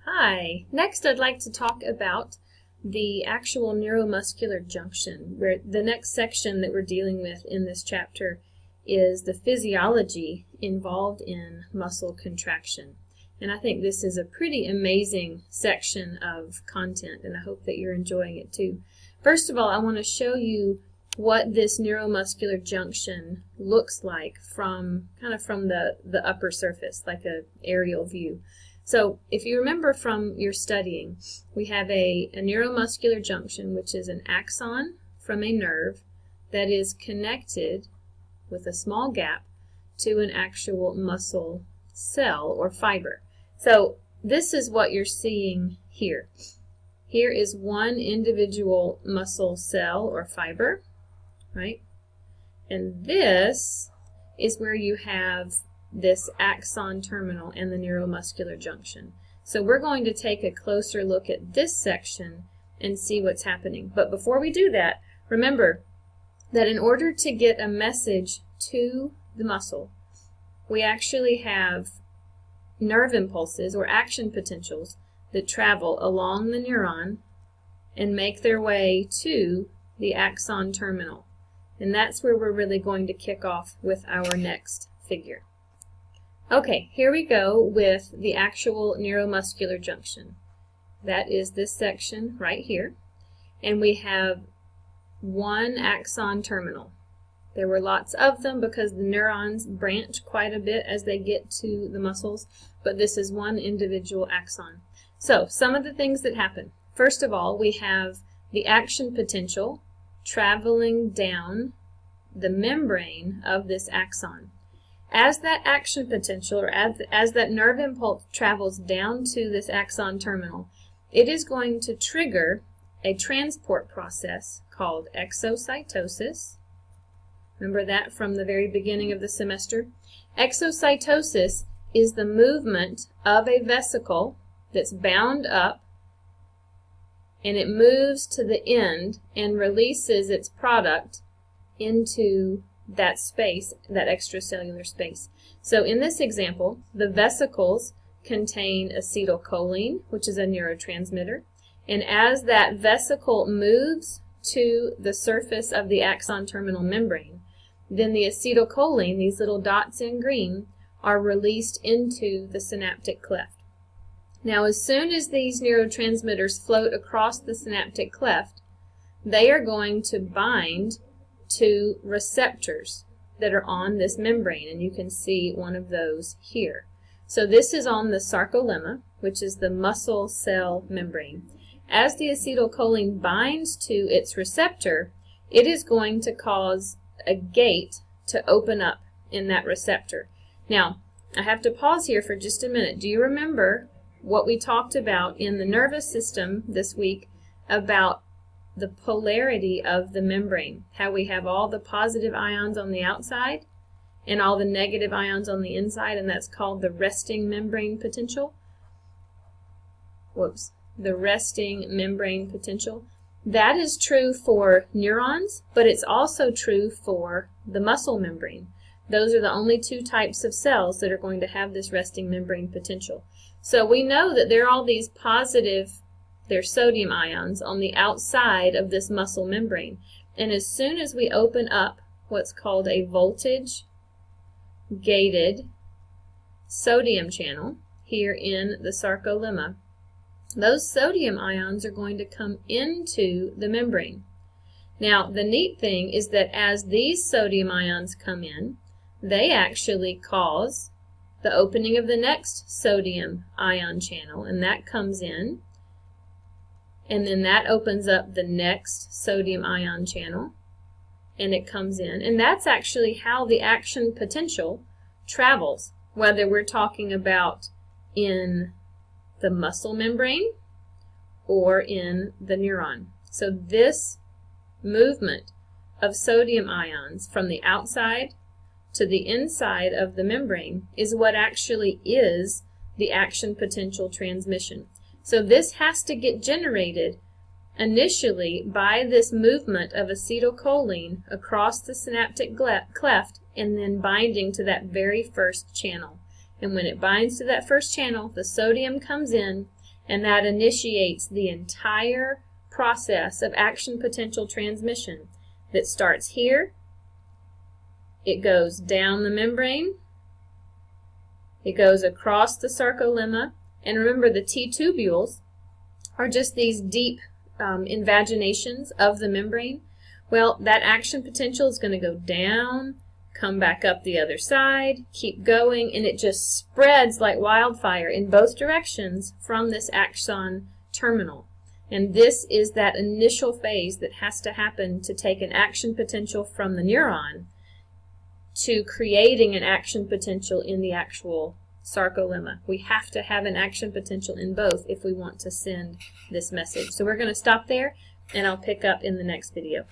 Hi. Next, I'd like to talk about the actual neuromuscular junction, where the next section that we're dealing with in this chapter is the physiology involved in muscle contraction. And I think this is a pretty amazing section of content, and I hope that you're enjoying it too. First of all, I want to show you what this neuromuscular junction looks like from the upper surface, like an aerial view. So if you remember from your studying, we have a neuromuscular junction, which is an axon from a nerve that is connected with a small gap to an actual muscle cell or fiber. So this is what you're seeing here. Here is one individual muscle cell or fiber, right? And this is where you have this axon terminal and the neuromuscular junction. So we're going to take a closer look at this section and see what's happening. But before we do that, remember that in order to get a message to the muscle, we actually have nerve impulses or action potentials that travel along the neuron and make their way to the axon terminal. And that's where we're really going to kick off with our next figure. Okay, here we go with the actual neuromuscular junction. That is this section right here. And we have one axon terminal. There were lots of them because the neurons branch quite a bit as they get to the muscles, but this is one individual axon. So, some of the things that happen. First of all, we have the action potential traveling down the membrane of this axon. As that action potential, or as that nerve impulse travels down to this axon terminal, it is going to trigger a transport process called exocytosis. Remember that from the very beginning of the semester? Exocytosis is the movement of a vesicle that's bound up, and it moves to the end and releases its product into that space, that extracellular space. So in this example, the vesicles contain acetylcholine, which is a neurotransmitter, and as that vesicle moves to the surface of the axon terminal membrane, then the acetylcholine, these little dots in green, are released into the synaptic cleft. Now, as soon as these neurotransmitters float across the synaptic cleft, they are going to bind to receptors that are on this membrane, and you can see one of those here. So this is on the sarcolemma, which is the muscle cell membrane. As the acetylcholine binds to its receptor, it is going to cause a gate to open up in that receptor. Now, I have to pause here for just a minute. Do you remember what we talked about in the nervous system this week about the polarity of the membrane, how we have all the positive ions on the outside and all the negative ions on the inside, and that's called the resting membrane potential. The resting membrane potential. That is true for neurons, but it's also true for the muscle membrane. Those are the only two types of cells that are going to have this resting membrane potential. So we know that there are all these positive, they're sodium ions on the outside of this muscle membrane. And as soon as we open up what's called a voltage-gated sodium channel here in the sarcolemma, those sodium ions are going to come into the membrane. Now, the neat thing is that as these sodium ions come in, they actually cause the opening of the next sodium ion channel, and that comes in. And then that opens up the next sodium ion channel, and it comes in. And that's actually how the action potential travels, whether we're talking about in the muscle membrane or in the neuron. So this movement of sodium ions from the outside to the inside of the membrane is what actually is the action potential transmission. So this has to get generated initially by this movement of acetylcholine across the synaptic cleft and then binding to that very first channel. And when it binds to that first channel, the sodium comes in, and that initiates the entire process of action potential transmission that starts here. It goes down the membrane, it goes across the sarcolemma, and remember the T-tubules are just these deep invaginations of the membrane. Well, that action potential is going to go down, come back up the other side, keep going, and it just spreads like wildfire in both directions from this axon terminal. And this is that initial phase that has to happen to take an action potential from the neuron to creating an action potential in the actual sarcolemma. We have to have an action potential in both if we want to send this message. So we're going to stop there, and I'll pick up in the next video.